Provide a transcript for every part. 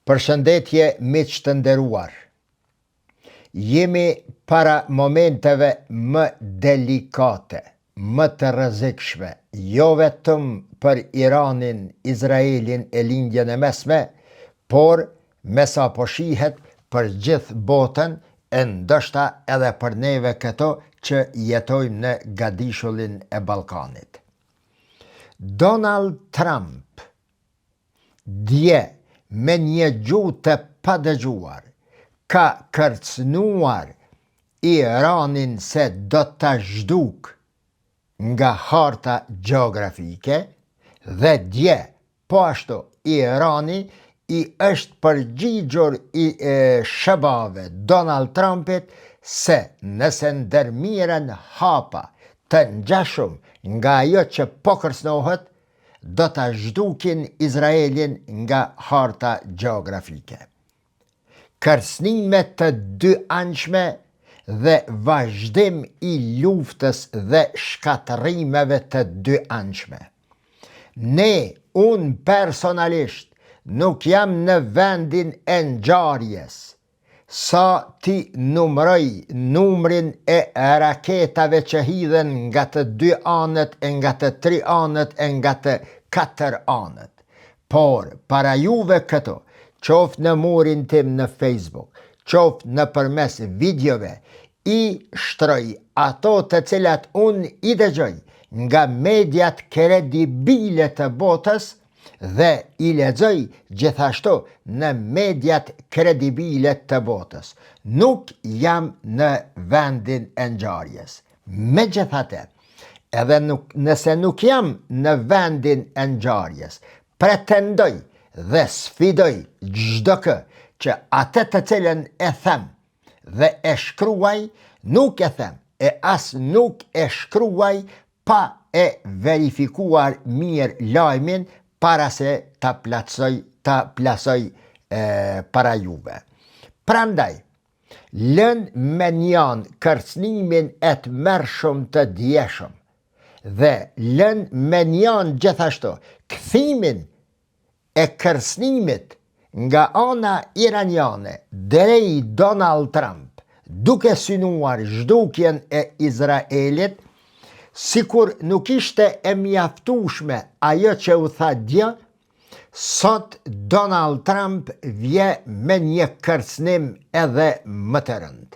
Përshëndetje miq të nderuar. Jemi para momenteve më delikate, më të rrezikshme, jo vetëm për Iranin, Izraelin e lindjen e mesme, por me sa po shihet për gjithë botën e ndoshta edhe për neve këto që jetojmë në gadishullin e Ballkanit. Donald Trump dje me një gjuhë të padëgjuar ka kërcënuar Iranin se do të zhduk nga harta gjeografike dhe dje po ashtu Irani i është përgjigjur i shëbave Donald Trumpit se nëse ndërmiren hapa të ngjashëm nga ajo që po kërcënohet, do të zhdukin Izraelin nga harta gjeografike. Kërcënime të dy anshme dhe vazhdim i luftës dhe shkatërimeve të dy anshme. Unë personalisht nuk jam në vendin e ngjarjes sa ti numroj numrin e raketave që hidhen nga të dy anët, e nga të tri anët, e nga të katër anët. Por, para juve këto, qoftë në murin tim në Facebook, qoftë në përmes videove, i shtroj ato të cilat unë i dëgjoj nga mediat kredibile të botës dhe i lexoj gjithashtu në mediat kredibile të botës. Nuk jam në vendin e ngjarjes. Megjithatë, edhe nëse nuk jam në vendin e ngjarjes, pretendoj dhe sfidoj çdo kë që atë të cilën e them dhe e shkruaj, nuk e them e as nuk e shkruaj pa e verifikuar mirë lajmin para se ta plasoj para juve. Prandaj, lën me njan kërcënimin e të mërshëm të djeshëm dhe lën me njan gjithashtu kthimin e kërcënimit nga ana iraniane drejt Donald Trump, duke synuar zhdukjen e Izraelit, sikur nuk ishte e mjaftueshme ajo që u tha dje, sot Donald Trump vje me një kërcënim edhe më të rënd.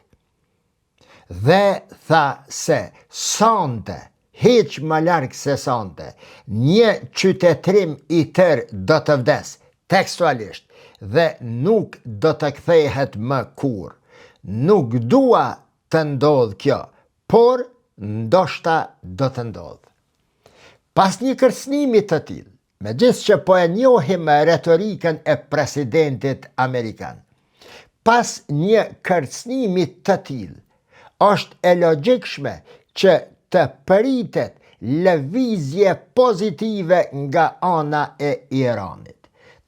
Dhe tha se sonte, hiq më larg se sonte, një qytetrim i tërë do të vdes, tekstualisht, dhe nuk do të kthehet më kur. Nuk dua të ndodh kjo, por ndoshta do të ndodh. Pas një kërcënimi të tillë, megjithëse që po e njohim retorikën e presidentit amerikan, pas një kërcënimi të tillë, është e logjikshme që të pritet lëvizje pozitive nga ana e Iranit.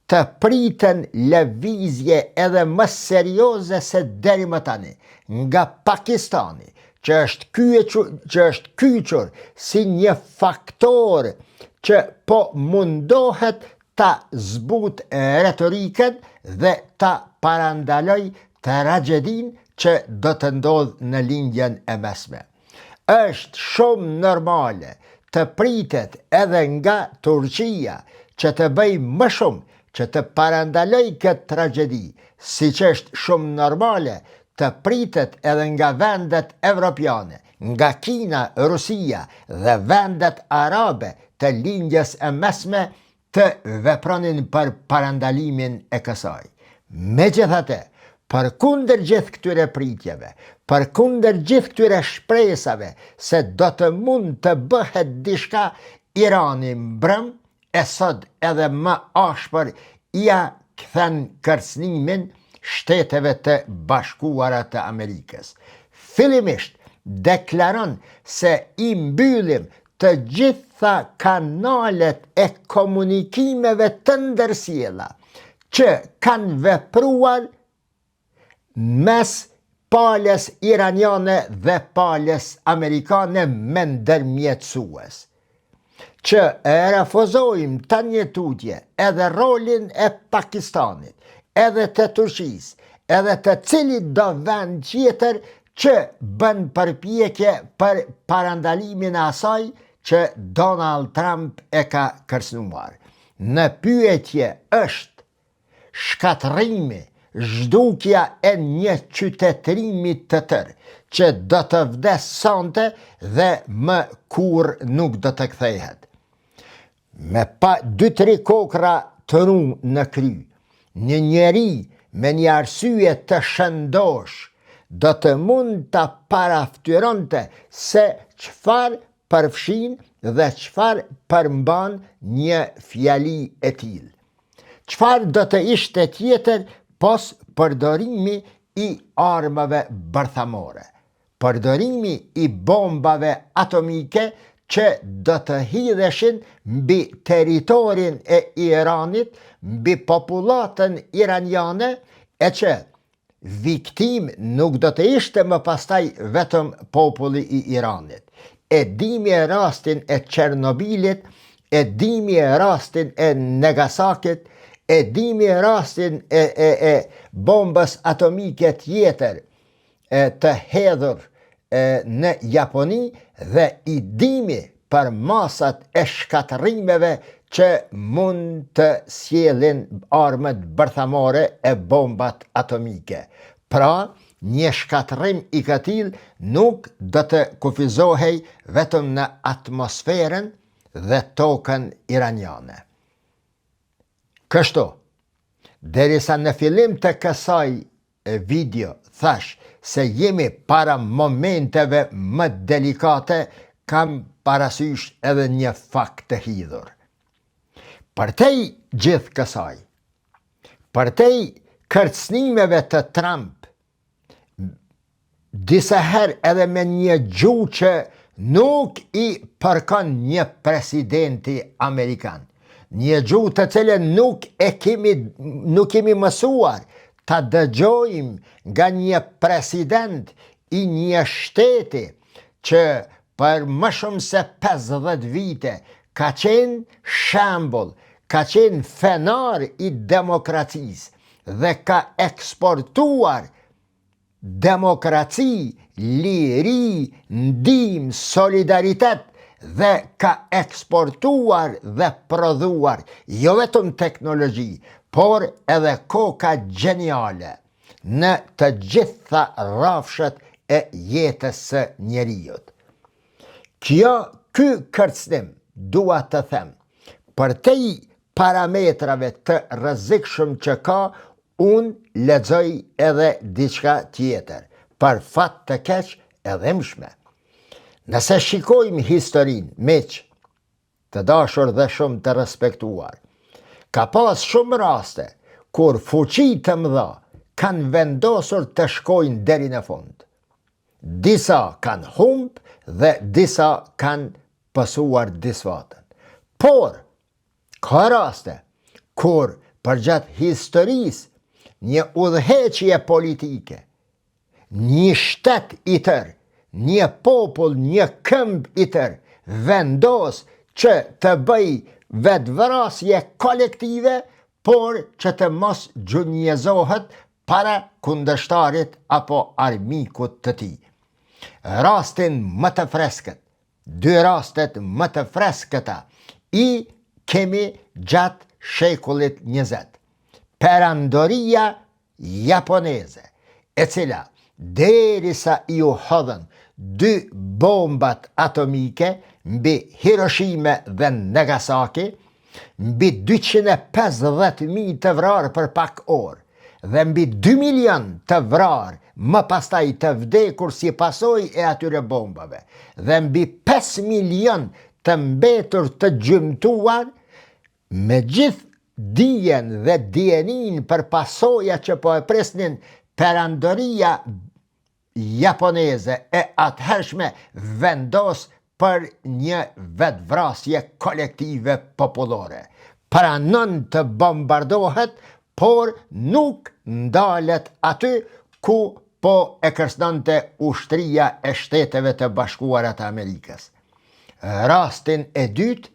Të priten lëvizje edhe më serioze se deri më tani nga Pakistani, që është kyçur si një faktor që po mundohet ta zbut retorikën dhe ta parandaloj tragjedin që do të ndodh në lindjen e mesme. Është shumë normale të pritet edhe nga Turqia që të bëj më shumë që të parandaloj këtë tragjedi, siç është shumë normale të pritet edhe nga vendet evropiane, nga Kina, Rusia dhe vendet arabe të lindjes e mesme të vepronin për parandalimin e kësaj. Megjithatë, përkundër gjithë këtyre pritjeve, përkundër gjithë këtyre shpresave se do të mund të bëhet diçka, Irani mbrëm e sot edhe më ashpër ia kthen kërcënimin Shteteve të Bashkuara të Amerikës. Fillimisht deklaron se i mbyllim të gjitha kanalet e komunikimeve të ndërsjella që kanë vepruar mes palës iraniane dhe palës amerikane me ndërmjetësues. Që refuzojmë të njëtutje edhe rolin e Pakistanit, edhe të Turqis, edhe të cilit do vend tjetër që bën përpjekje për parandalimin e asaj që Donald Trump e ka kërcënuar. Në pyetje është shkatërrimi, zhdukja e një qytetërimi të tërë që do të vdes sonte dhe më kur nuk do të kthehet. Me pa 2-3 kokra të ru në kry, një njeri me një arsye të shëndosh do të mund të paraftyronte se çfarë përfshin dhe çfarë përmban një fjali e tillë. Çfarë do të ishte tjetër pos përdorimi i armave bërthamore, përdorimi i bombave atomike që do të hidheshin mbi teritorin e Iranit, mbi popullatën iraniane, e që viktim nuk do të ishte më pastaj vetëm populli i Iranit. E dimi e rastin e Çernobilit, e dimi e rastin e Nagasakit, e dimi e rastin e bombës atomike tjetër të hedhur në Japoni, dhe i dimi për masat e shkatërimeve që mund të sjellin armët bërthamore e bombat atomike. Pra, një shkatërim i këtil nuk do të kufizohej vetëm në atmosferën dhe tokën iraniane. Kështu, derisa në fillim të kësaj video thash se jemi para momenteve më delikate, kam parasysh edhe një fakt të hidhur. Përtej gjithë kësaj, përtej kërcënimeve të Trump, disa herë edhe me një gjuhë që nuk i përkon një presidenti Amerikan, një gjuhë të cilën nuk kemi mësuar ta dëgjojmë nga një president i një shteti që për më shumë se 50 vite ka qenë shembull, ka qenë fenar i demokracisë dhe ka eksportuar demokraci, liri, ndihmë, solidaritet dhe ka eksportuar dhe prodhuar jo vetëm teknologji, por edhe koka gjeniale në të gjitha rrafshet e jetës së njeriut. Ky kërcënim, dua të them, përtej parametrave të rrezikshëm që ka, unë lexoj edhe diçka tjetër, për fat të keq edhe mshme. Nëse shikojmë historinë, miq, të dashur dhe shumë të respektuar, ka pas shumë raste kur fuqi të mëdha kanë vendosur të shkojnë deri në fund. Disa kanë humbë dhe disa kanë pësuar disfatën. Por, ka raste kur përgjatë historisë një udhëheqje politike, një shtet i tërë, një popull, një këmbë i tërë, vendos që të bëj vetvrasje kolektive, por që të mos gjunjëzohet para kundërshtarit apo armikut të tij. Rastin më të freskët, 2 rastet më të freskëta i kemi gjatë shekullit 20. Perandoria japoneze, e cila derisa i u hodhën 2 bombat atomike mbi Hiroshima dhe Nagasaki, mbi 250.000 të vrarë për pak orë dhe mbi 2 milion të vrarë më pastaj të vdekur si pasojë e atyre bombave dhe mbi 5 milion të mbetur të gjymtuar, me gjithë dijen dhe dijenin për pasoja që po e presnin perandoria japoneze e atëhershme vendos për një vetvrasje kolektive popullore. Pranon të bombardohet, por nuk ndalet aty ku po e kërcënonte ushtria e Shteteve të Bashkuara të Amerikës. Rastin e dytë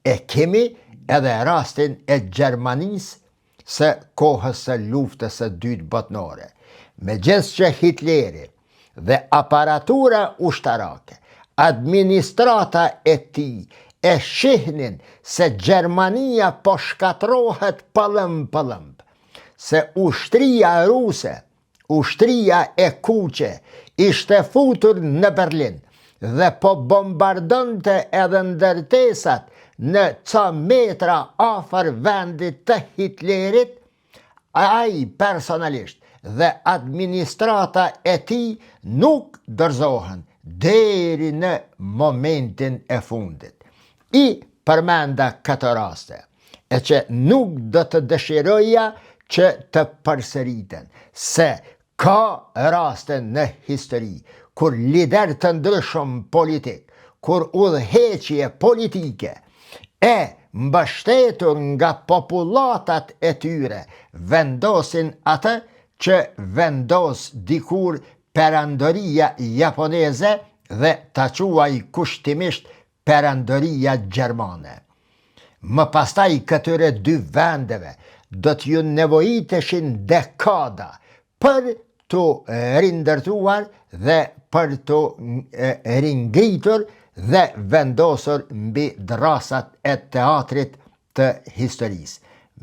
e kemi edhe rastin e Gjermanisë, se kohës së luftës së dytë botërore. Megjithëse që Hitleri dhe aparatura ushtarake, administrata e tij e shihnin se Gjermania po shkatrohet pëllëm, se ushtria ruse, ushtria e kuqe, ishte futur në Berlin dhe po bombardonte edhe ndërtesat në ca metra afër vendit të Hitlerit, ai personalisht dhe administrata e tij nuk dorëzohen deri në momentin e fundit. I përmenda këtë raste, e që nuk do të dëshiroja që të përsëriten, se ka raste në histori, kur lider të ndryshëm politik, kur udhëheqje politike e mbështetur nga populatat e tyre vendosin atë që vendos dikur perandoria japoneze dhe ta quaj kushtimisht perandoria gjermane. Më pastaj këtyre dy vendeve do t'ju nevojiteshin dekada për të rindërtuar dhe për të ringritur dhe vendosur mbi drasat e teatrit të historisë.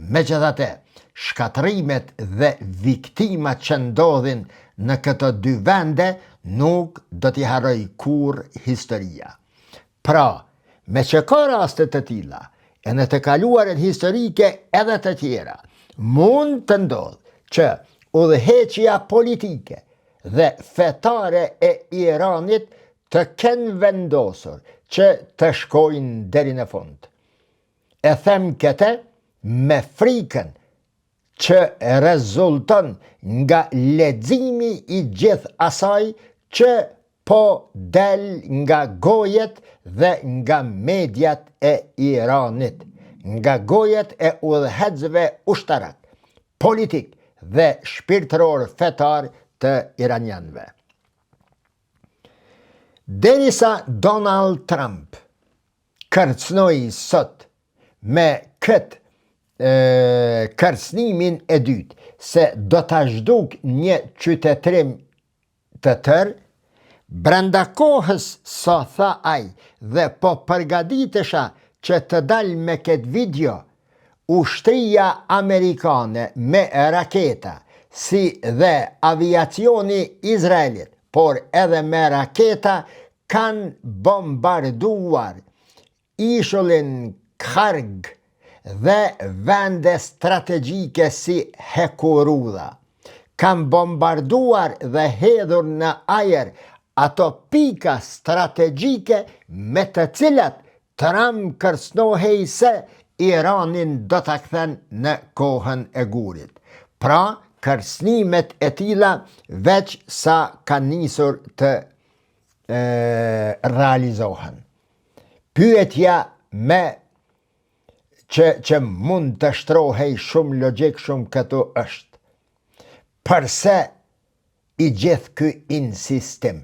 Megjithatë, shkatrimet dhe viktimat që ndodhin në këto dy vende nuk do t'i harroj kur historia. Pra, me që ka raste të tilla, e në të kaluarën historike edhe të tjera, mund të ndodhë që udhëheqja politike dhe fetare e Iranit të kenë vendosur që të shkojnë deri në fund. E them këtë me frikën që rezulton nga leximi i gjithë asaj që po del nga gojet dhe nga mediat e Iranit, nga gojet e udhëheqësve ushtarak, politik dhe shpirtëror fetar të iranianëve. Derisa Donald Trump kërcënoi sot me këtë kërcënimin e dytë se do ta zhduk një qytetërim të tërë, brenda kohës sa tha ai dhe po përgatitesha që të dal me këtë video, ushtria amerikane me raketa si dhe aviacioni izraelit, por edhe me raketa kanë bombarduar ishullin Karg dhe vende strategjike si Hekurudha. Kanë bombarduar dhe hedhur në ajër ato pika strategjike me të cilat Trump kërcënohej se Iranin do ta kthen në kohën e gurit. Pra, kërcënimet e tilla veç sa kanë nisur të realizohen. Pyetja që mund të shtrohej shumë logjik shumë këtu është: përse i gjithë ky insistim?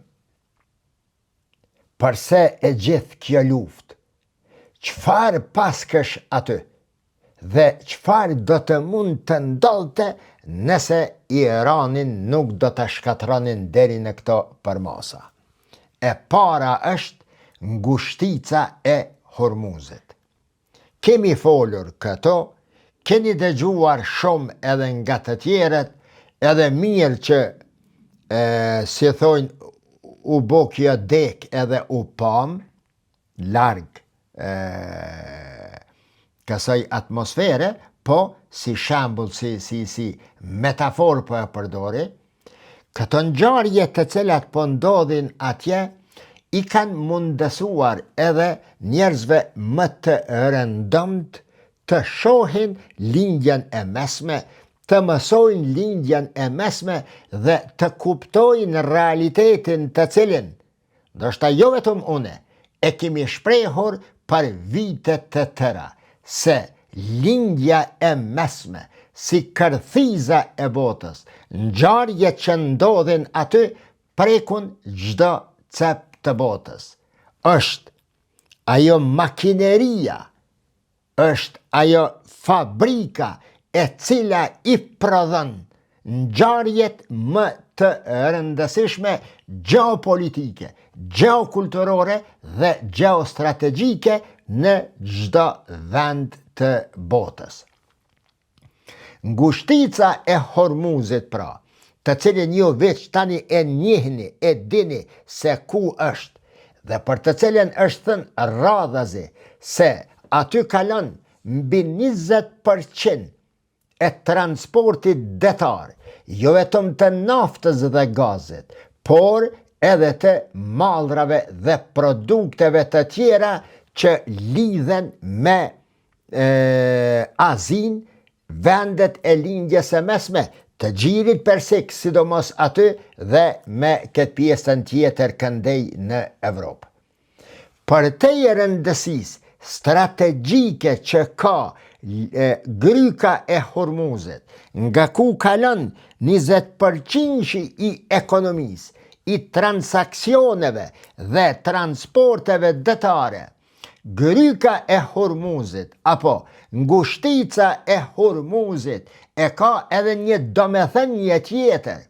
Përse e gjithë kjo luftë? Çfarë paskësh aty? Dhe çfarë do të mund të ndodhte nëse Iranin nuk do të shkatronin deri në këto përmasa? E para është ngushtica e Hormuzit. Kemi folur këto, keni dëgjuar shumë edhe nga të tjerët, edhe mirë që si thojnë u bo kjo dek edhe u pam, larg kësaj atmosfere, po si shembull, si metafor po e përdori, këto ngjarje të cilat po ndodhin atje, i kanë mundësuar edhe njerëzve më të rëndomt të shohin lindjen e mesme, të mësojnë lindjen e mesme dhe të kuptojnë realitetin të cilin, ndoshta jo vetëm une, e kemi shprehur për vite të tëra, se lindja e mesme, si kërthiza e botës, ngjarjet që ndodhin aty prekun çdo cep të botës. Është ajo makineria, është ajo fabrika e cila i prodhon ngjarjet më të rëndësishme geopolitike, geokulturore dhe geostrategjike në çdo vend të botës. Ngushtica e Hormuzit pra, të cilin ju veç tani e njihni, e dini se ku është, dhe për të cilin është thënë radhazi se aty kalon mbi 20% e transportit detar, jo vetëm të naftës dhe gazit, por edhe të mallrave dhe produkteve të tjera që lidhen me Azin, vendet e lindjes së mesme, të Gjirit Persik, sidomos aty, dhe me këtë pjesën tjetër këndej në Evropë. Për te rëndësisë strategjike që ka gryka e Hormuzit, nga ku kalon 20% i ekonomisë, i transaksioneve dhe transporteve detare, gryka e Hormuzit, apo ngushtica e Hormuzit, e ka edhe një domethënie tjetër,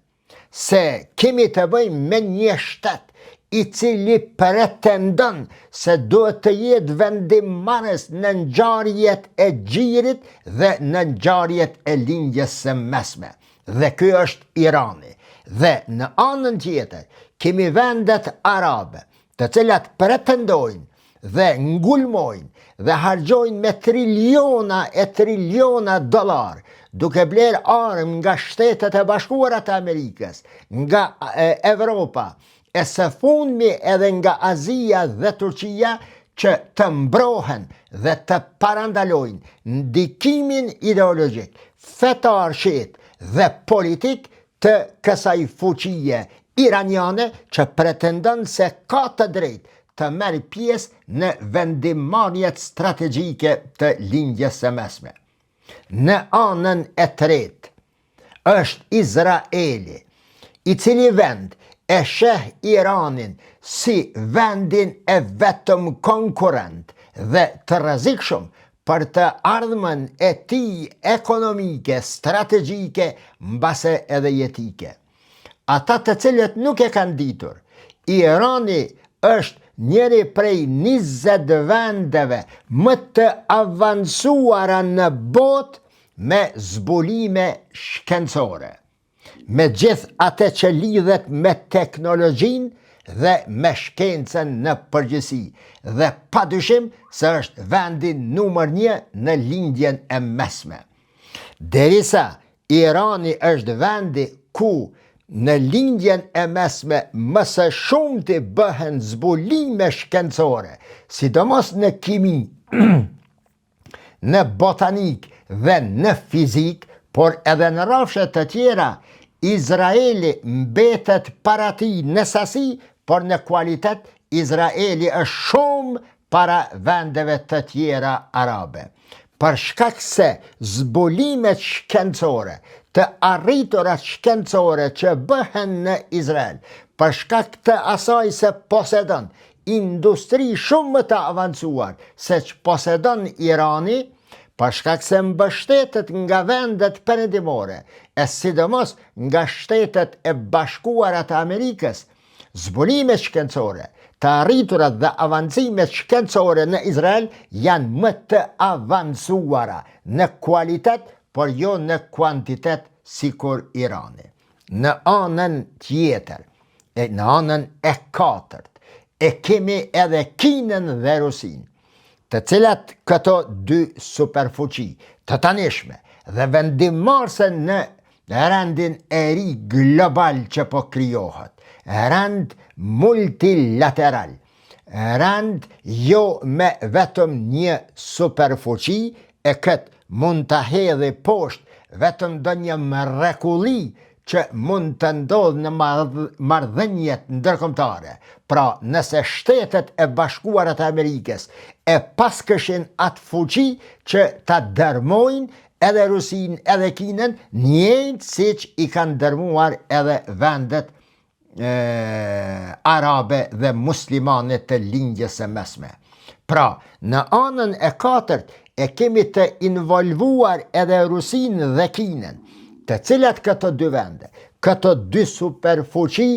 se kemi të bëjmë me një shtet i cili pretendon se duhet të jetë vendimmarrës në ngjarjet e Gjirit dhe në ngjarjet e lindjes së mesme. Dhe ky është Irani. Dhe në anën tjetër, kemi vendet arabe, të cilat pretendojnë dhe ngulmojnë dhe hargjojnë me triliona e triliona dollar, duke bler armë nga Shtetet e Bashkuara të Amerikës, nga Evropa, e së fundmi edhe nga Azia dhe Turqia, që të mbrohen dhe të parandalojnë ndikimin ideologjik, fetar-shit dhe politik të kësaj fuqie iraniane që pretendon se ka të drejtë të merr pjesë në vendimmarrjet strategjike të lindjes së mesme. Në anën e tretë është Izraeli, i cili vend e sheh Iranin si vendin e vetëm konkurrent dhe të rrezikshëm për të ardhmen e tij ekonomike, strategjike, mbase edhe jetike. Ata të cilët nuk e kanë ditur, Irani është njëri prej 20 vendeve më të avancuara në botë me zbulime shkencore, me gjithë atë që lidhet me teknologjinë dhe me shkencën në përgjithësi, dhe padyshim se është vendi numër 1 në lindjen e mesme. Derisa Irani është vendi ku në lindjen e mesme më së shumti bëhen zbulime shkencore, sidomos në kimi, në botanik dhe në fizik, por edhe në rrafshe të tjera, Izraeli mbetet para tij në sasi, por në kualitet Izraeli është shumë para vendeve të tjera arabe. Për shkak se zbulimet shkencore, të arriturat shkencore që bëhen në Izrael, për shkak të asaj se posedon industri shumë më të avancuar se që posedon Irani, për shkak se mbështetet nga vendet perëndimore, e sidomos nga Shtetet e Bashkuara të Amerikës, zbulimet shkencore, të arriturat dhe avancimet shkencore në Izrael janë më të avancuara në kualitet, por jo në kuantitet sikur Irani. Në anën tjetër, në anën e katërt, e kemi edhe Kinën dhe Rusinë, të cilat këto dy superfuqi të tanishme dhe vendimmarrëse në rendin e ri global që po krijohet, rend multilateral, rend jo me vetëm një superfuqi, e këtë mund të hedhë poshtë vetëm do një mrekulli që mund të ndodhë në marrëdhëniet ndërkombëtare. Pra, nëse Shtetet e Bashkuara të Amerikës e paskëshin atë fuqi që ta dërmojnë edhe Rusinë edhe Kinën, njëjtë siç i kanë dërmuar edhe vendet arabe dhe muslimane të lindjes së mesme. Pra, në anën e katërt e kemi të involvuar edhe Rusinë dhe Kinën, të cilat këto dy vende, këto dy superfuqi,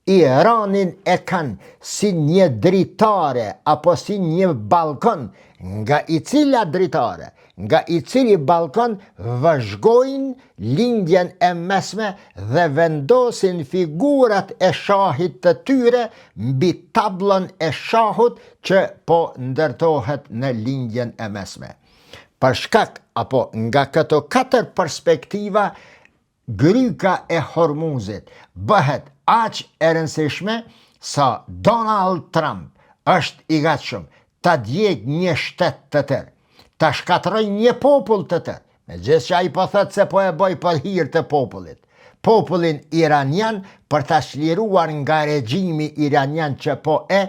Iranin e kanë si një dritare apo si një balkon nga i cila dritare, nga i cili balkon vëzhgojnë lindjen e mesme dhe vendosin figurat e shahit të tyre mbi tablën e shahut që po ndërtohet në lindjen e mesme. Për shkak apo nga këto 4 perspektiva, gryka e Hormuzit bëhet aq e rëndësishme sa Donald Trump është i gatshëm ta djeg një shtet të tërë, ta shkatroj një popull të tërë, megjithëse që ai po thotë se po e bëj për hir të popullit. Popullin iranian për ta çliruar nga regjimi iranian që po e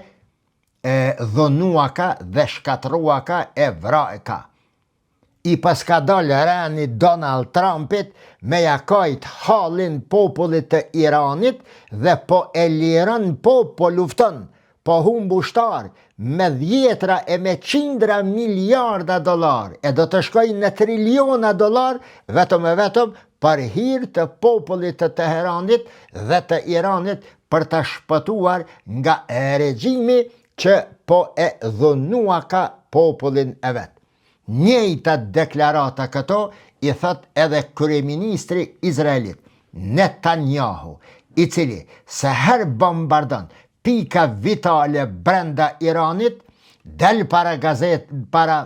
dhunuaka dhe shkatruaka e vraeka. I paska dalë rani Donald Trumpit me jakajt halin popullit të Iranit dhe po e liron, po lufton, po humb ushtar me dhjetra e me qindra miliarda dollar e do të shkojnë në triliona dollar vetëm e vetëm për hir të popullit të Teheranit dhe të Iranit për të shpëtuar nga regjimi që po e dhunuaka popullin e vetë. Njëjta deklarata këto i thot edhe kryeministri izraelit Netanyahu, i cili se her bombardon pika vitale brenda Iranit, del para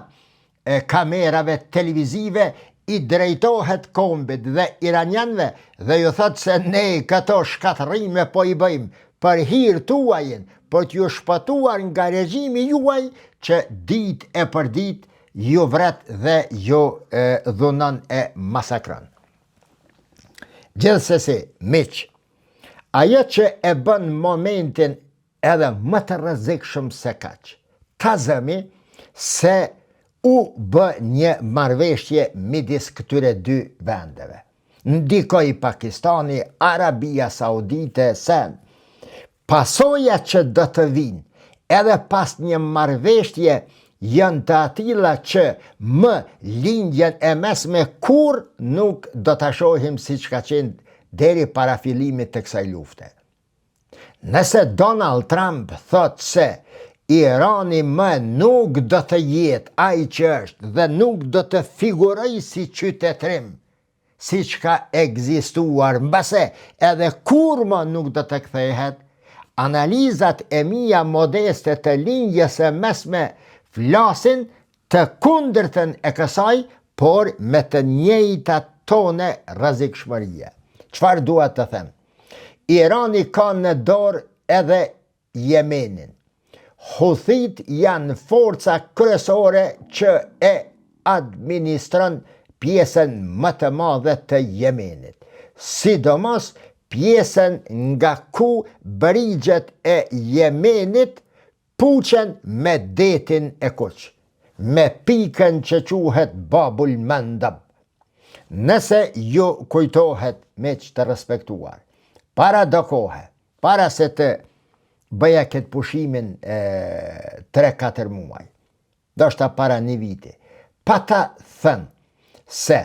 kamerave televizive, i drejtohet kombit dhe iranianve dhe ju thot se ne këto shkatrime po i bëjmë për hir tuajin, për t'ju shpëtuar nga regjimi juaj që ditë e për ditë ju vret dhe ju dhunon e masakron. Gjithsesi, miq, ajo që e bën momentin edhe më të rrezikshëm se kaq, tazemi se u bë një marrëveshje midis këtyre dy vendeve. Ndikoi Pakistani, Arabia Saudite, sen. Pasoja që do të vinë edhe pas një marrëveshje janë të atilla që më lindjen e mesme kur nuk do të shohim si që ka qenë deri para fillimit të kësaj lufte. Nëse Donald Trump thot se Irani më nuk do të jetë ai që është dhe nuk do të figuroj si qytetrim, si që ka egzistuar, mbase edhe kur më nuk do të kthehet, analizat e mia modeste të lindjes e mesme flasin të kundërtën e kësaj, por me të njëjta tone rrezikshmërie. Çfarë dua të them? Irani ka në dorë edhe Jemenin. Huthit janë forca kryesore që e administron pjesën më të madhe të Jemenit, sidomos pjesën nga ku brigjet e Jemenit puqen me detin e Kuq, me pikën që quhet Babul Mandab. Nëse ju kujtohet, me që të respektuar, para do kohe, para se të bëja këtë pushimin 3-4 muaj, do shta para një viti, pa ta thënë se,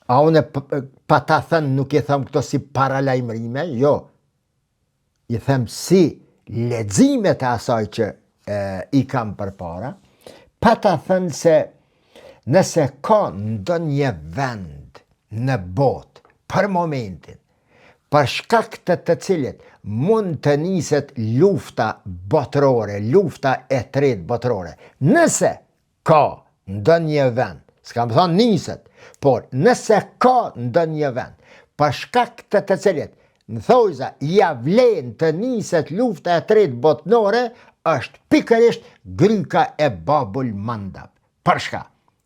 a une pa ta thënë nuk i thëmë këto si paralajmërime, jo, i thëmë si leximet e asaj që i kam përpara, pa ta thënë se nëse ka ndonjë vend në botë për momentin, për shkak të cilit mund të niset lufta botërore, lufta e tretë botërore, nëse ka ndonjë vend, s'kam thënë niset, por nëse ka ndonjë vend, për shkak të cilit në thojza ja vlen të niset lufta e tretë botërore, është pikërisht gryka e Babul Mandab. Për shka?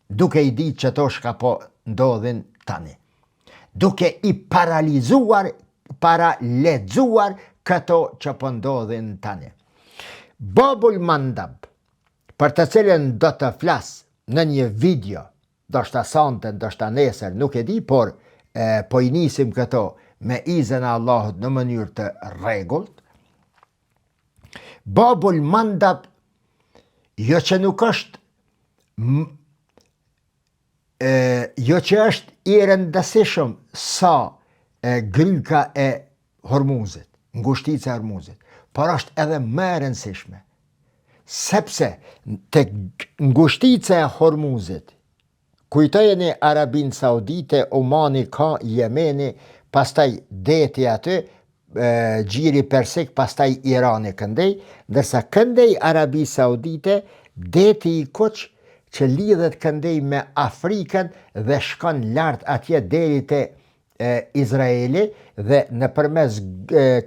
Duke i ditë që to shka po ndodhin tani. Duke i paralizuar, paralexuar këto që po ndodhin tani. Babul Mandab, për të cilën do të flas në një video, do shta sante, do shta nesër, nuk e di, por po i nisim këto me izën e Allahut në mënyrë të rregullt. Babul Mandab jo që nuk është jo që është i rëndësishëm sa gryka e Hormuzit, ngushtica e Hormuzit, por është edhe më e rëndësishme, sepse të ngushtica e Hormuzit, kujtojeni Arabinë Saudite, Omani ka, Jemeni, pastaj deti aty, gjiri Persik, pastaj Irani këndej, ndërsa këndej Arabi Saudite, deti i Kuq që lidhet këndej me Afrikën dhe shkon lart atje deri te Izraeli dhe nëpërmes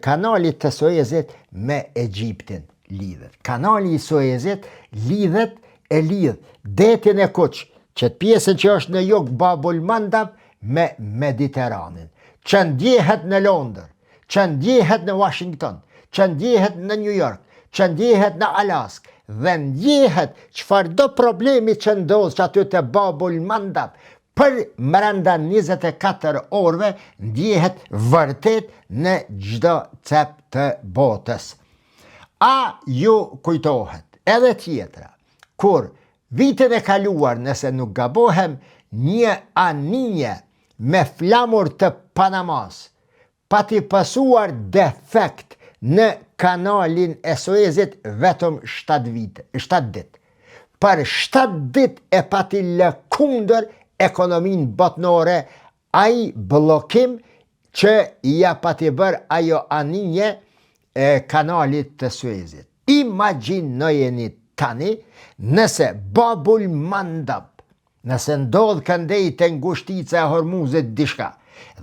kanalit të Suezit me Egjiptin lidhet. Kanali i Suezit lidh detin e Kuq, që pjesën që është në jug Babul Mandab me Mediteranin, që ndjehet në Londër, që ndjehet në Washington, që ndjehet në New York, që ndjehet në Alaskë, dhe ndjehet çfarëdo problemi që ndodh që aty te Babul Mandab, për mrenda 24 orëve ndjehet vërtet në çdo cep të botës. A ju kujtohet edhe tjetra, kur vitin e kaluar, nëse nuk gabohem, një anije me flamur të Panamas, pati pasuar defekt në kanalin e Suezit vetëm 7 ditë. Për 7 ditë e pati lëkundër ekonominë botnore ai blokim që ja pati bërë ajo anije e kanalit të Suezit. Imagjinojeni tani nëse Babul Mandab, nëse ndodh këndej të ngushtica e Hormuzit dishka,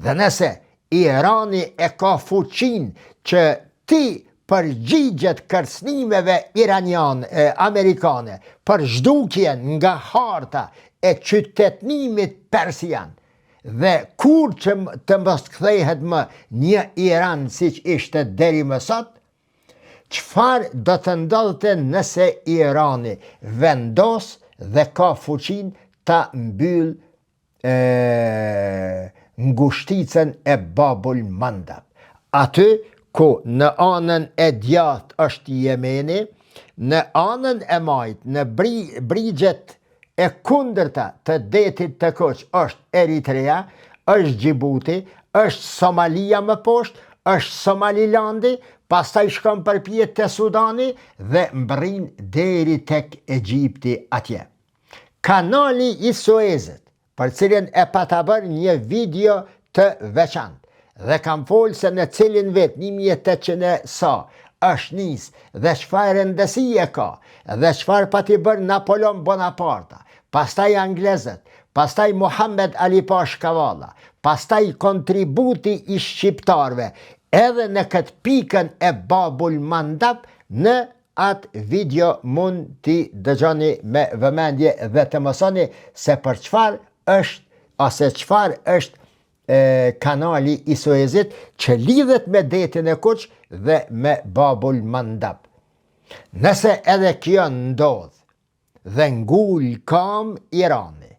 dhe nëse Irani e ka fuqin që ti përgjigjet kërcënimeve amerikane për zhdukjen nga harta e qytetnimit persian, dhe kur që të mos kthehet më një Iran siç ishte deri më sot, çfarë do të ndodhte nëse Irani vendos dhe ka fuqin ta mbyll ngushticën e Babul Mandab. Aty ku në anën e djathtë është Jemeni, në anën e majt, në brigjet e kundërta të detit të Kuq është Eritrea, është Gjibuti, është Somalia më poshtë, është Somalilandi, pastaj shkon përpjet të Sudani dhe mbrin deri tek Egjipti atje. Kanali i Suezit, për cilin e pata bërë një video të veçantë, dhe kam folë se në cilin vit 1800 sa është nis dhe çfarë rëndësie ka, dhe çfarë pati bërë Napoleon Bonaparte, pastaj anglezët, pastaj Muhammed Ali Pash Kavalla, pastaj kontributi i shqiptarve, edhe në këtë pikën e Babul Mandab, në atë video mund t'i dëgjoni me vëmendje dhe të mësoni se për çfarë është, ose çfarë është kanali i Suezit që lidhet me detin e Kuq dhe me Babul Mandab. Nëse edhe kjo ndodh dhe ngul kam Irani,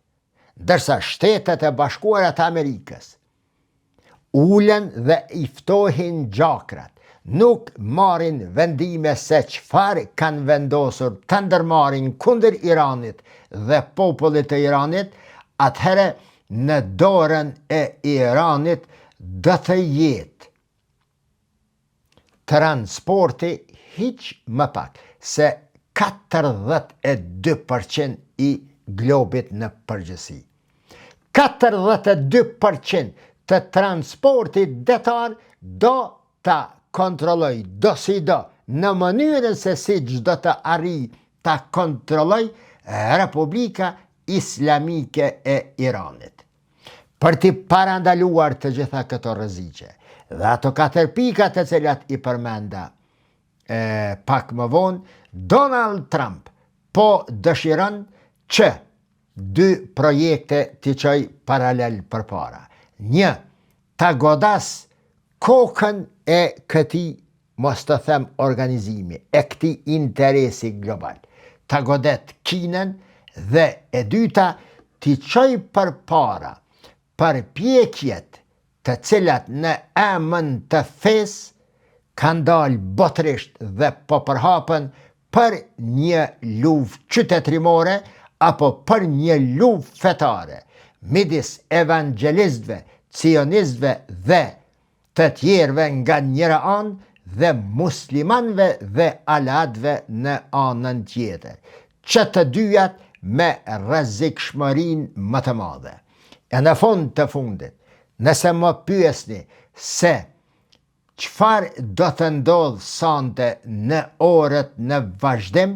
ndërsa Shtetet e Bashkuara të Amerikës ulen dhe i ftohin gjakrat, nuk marrin vendime se çfarë kanë vendosur të ndërmarrin kundër Iranit dhe popullit të Iranit, atëherë në dorën e Iranit do të jetë transporti hiç më pak se 42% i globit në përgjithësi. 42% të transportit detar do ta kontrolloj në mënyrën se siç do të arrijë ta kontrolloj Republika Islamike e Iranit. Për t'i parandaluar të gjitha këto rreziqe dhe ato 4 pika të cilat i përmenda pak më vonë, Donald Trump po dëshiron që 2 projekte t'i çoj paralel përpara. 1, ta godas kokën e këtij, mos të them organizimi, e këtij interesi global. Ta godet Kinën dhe e dyta t'i çoj përpara përpjekjet të cilat në emën të fesë kanë dalë botërisht dhe po përhapen për një luftë qytetërimore apo për një luftë fetare, midis evangelistëve, cionistëve dhe të tjerëve nga njëra anë dhe muslimanëve dhe alatëve në anën tjetër, që të dyjat me rrezikshmërinë më të madhe. E në fund të fundit, nëse më pyesni se çfarë do të ndodhë sonte në orët në vazhdim,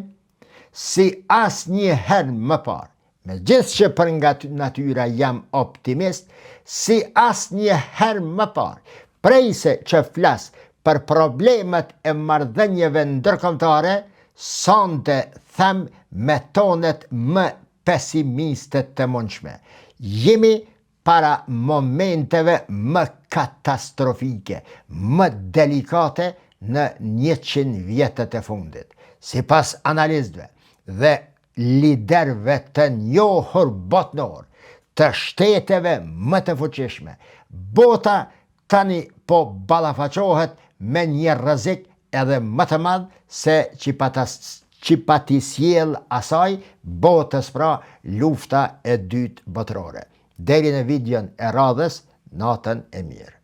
si asnjëherë më parë, megjithëse që për nga natyra jam optimist, si asnjëherë më parë, prej se që flas për problemet e marrëdhënieve ndërkombëtare, sonte them me tonet më pesimiste të mundshme. Jemi para momenteve më katastrofike, më delikate në 100 vjetët e fundit. Sipas analistëve dhe liderëve të njohur botëror të shteteve më të fuqishme, bota tani po ballafaqohet me një rrezik edhe më të madh se që pati sjell asaj botës, pra lufta e dytë botërore. Deri në videon e radhës, natën e mirë.